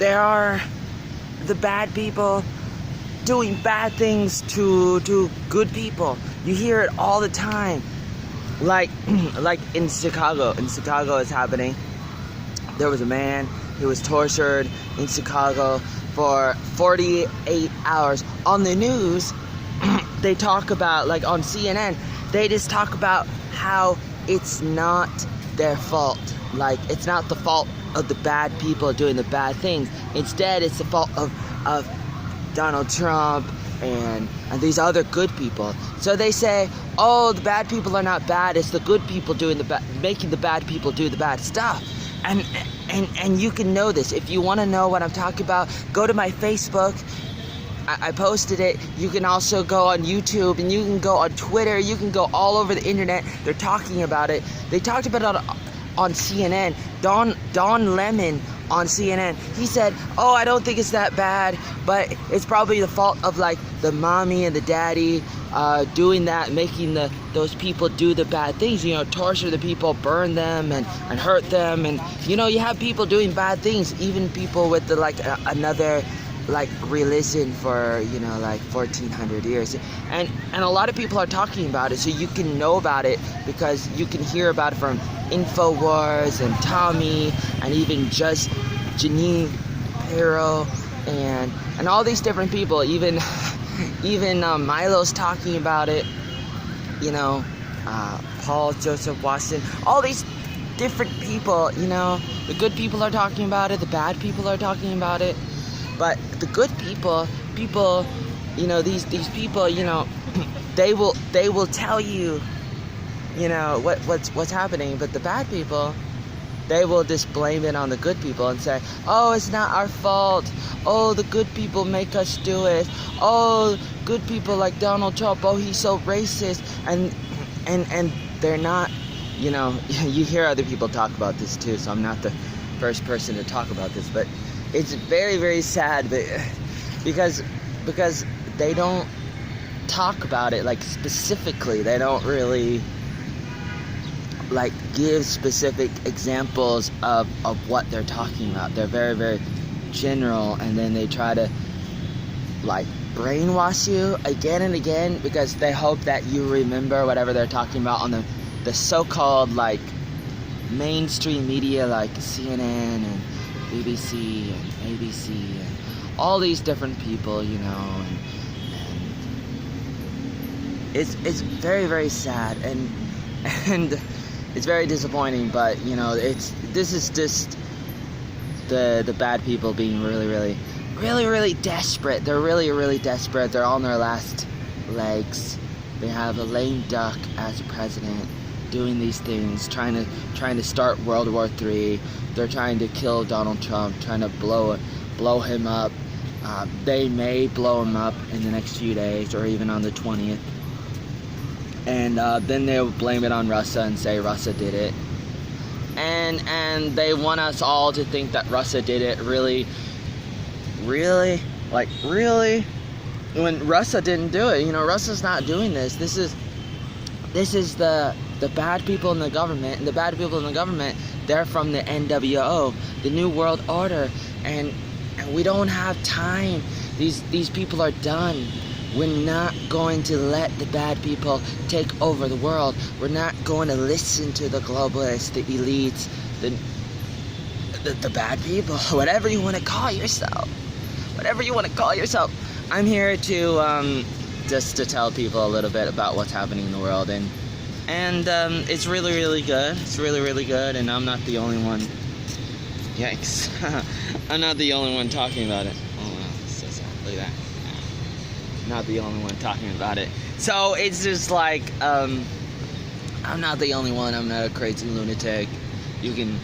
there are the bad people doing bad things to good people. You hear it all the time. Like in Chicago. In Chicago it's happening. There was a man who was tortured in Chicago for 48 hours. On the news, they talk about, like on CNN, they just talk about how it's not their fault. Like, it's not the fault of the bad people doing the bad things. Instead, it's the fault of Donald Trump and these other good people. So they say, oh, the bad people are not bad, it's the good people doing making the bad people do the bad stuff. And you can know this. If you want to know what I'm talking about, go to my Facebook. I posted it. You can also go on YouTube, and you can go on Twitter. You can go all over the internet. They're talking about it. They talked about it on CNN. Don Lemon on CNN. He said, oh, I don't think it's that bad, but it's probably the fault of like the mommy and the daddy doing that, making those people do the bad things, you know, torture the people, burn them and hurt them. And, you know, you have people doing bad things, even people with the, like another like religion for, you know, like 1400 years. And a lot of people are talking about it, so you can know about it because you can hear about it from InfoWars and Tommy and even just Janine Pirro and all these different people. Even Milo's talking about it, you know, Paul Joseph Watson, all these different people, you know. The good people are talking about it, the bad people are talking about it. But the good people, you know, these people, you know, they will tell you, you know, what's happening. But the bad people, they will just blame it on the good people and say, oh, it's not our fault. Oh, the good people make us do it. Oh, good people like Donald Trump, oh, he's so racist. And they're not, you know, you hear other people talk about this too, so I'm not the first person to talk about this, but it's very, very sad because they don't talk about it, like, specifically. They don't really, like, give specific examples of what they're talking about. They're very, very general, and then they try to, like, brainwash you again and again because they hope that you remember whatever they're talking about on the so-called, like, mainstream media, like CNN and BBC and ABC and all these different people, you know, and it's very, very sad and it's very disappointing. But you know, this is just the bad people being really desperate. They're really desperate. They're on their last legs. They have a lame duck as a president, doing these things, trying to start World War III. They're trying to kill Donald Trump, trying to blow him up. They may blow him up in the next few days or even on the 20th. And then they'll blame it on Russia and say Russia did it. And they want us all to think that Russia did it. Really? Like, really? When Russia didn't do it. You know, Russia's not doing this. This is the bad people in the government, and the bad people in the government, they're from the NWO, the New World Order, and we don't have time. These people are done. We're not going to let the bad people take over the world. We're not going to listen to the globalists, the elites, the bad people, whatever you want to call yourself. Whatever you want to call yourself. I'm here to just to tell people a little bit about what's happening in the world, and it's really good. It's really good, and I'm not the only one. Yikes. I'm not the only one talking about it. Oh wow, so sad. Look at that. Not the only one talking about it. So it's just like, I'm not the only one. I'm not a crazy lunatic. You can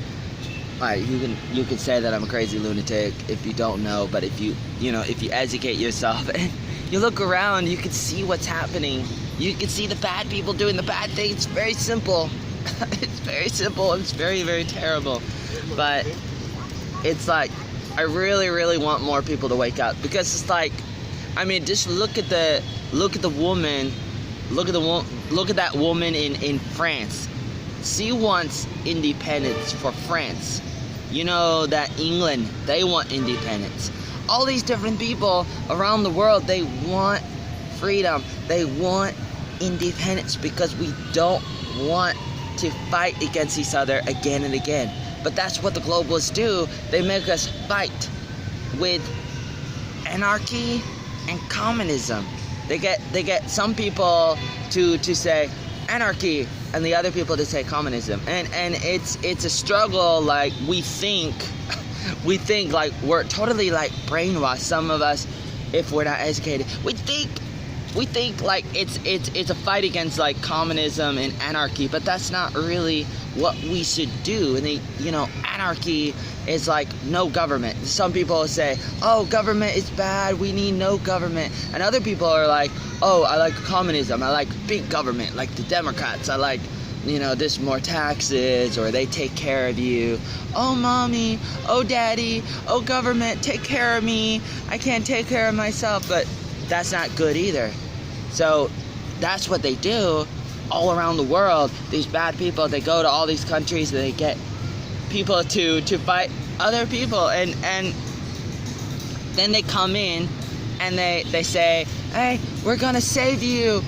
say that I'm a crazy lunatic if you don't know, but if you educate yourself and you look around, you can see what's happening. You can see the bad people doing the bad things. It's very simple. It's very simple. It's very, very terrible. But it's like, I really want more people to wake up, because it's like, I mean, just look at that woman in France. She wants independence for France. You know that England, they want independence. All these different people around the world, they want freedom. They want independence because we don't want to fight against each other again and again. But that's what the globalists do. They make us fight with anarchy and communism. They get some people to say anarchy and the other people to say communism. And it's a struggle. Like we think like we're totally like brainwashed. Some of us, if we're not educated, we think like it's a fight against like communism and anarchy, but that's not really what we should do. And anarchy is like no government. Some people say, oh, government is bad, we need no government. And other people are like, oh, I like communism, I like big government, like the Democrats, I like, this more taxes, or they take care of you. Oh, mommy, oh, daddy, oh, government, take care of me, I can't take care of myself. But that's not good either. So that's what they do all around the world. These bad people, they go to all these countries and they get people to fight other people, and then they come in and they say, hey, we're gonna save you,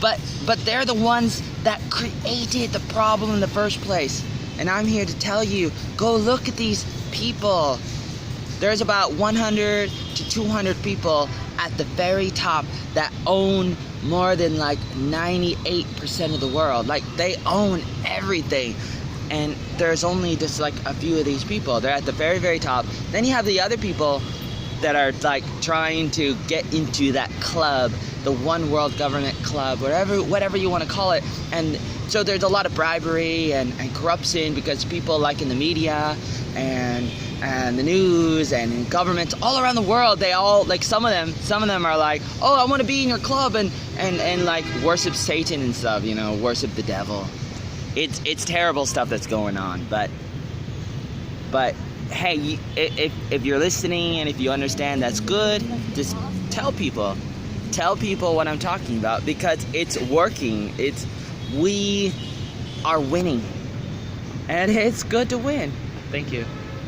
but they're the ones that created the problem in the first place. And I'm here to tell you, go look at these people. There's about 100 to 200 people at the very top that own more than like 98% of the world. Like they own everything. And there's only just like a few of these people. They're at the very, very top. Then you have the other people that are like trying to get into that club, the one world government club, whatever you want to call it. And so there's a lot of bribery and corruption, because people like in the media and the news and in governments all around the world, they all like, some of them are like, oh, I want to be in your club and like worship Satan and stuff, worship the devil. It's terrible stuff that's going on. But hey, if you're listening and if you understand, that's good. Just tell people what I'm talking about, because it's working. We are winning, and it's good to win. Thank you.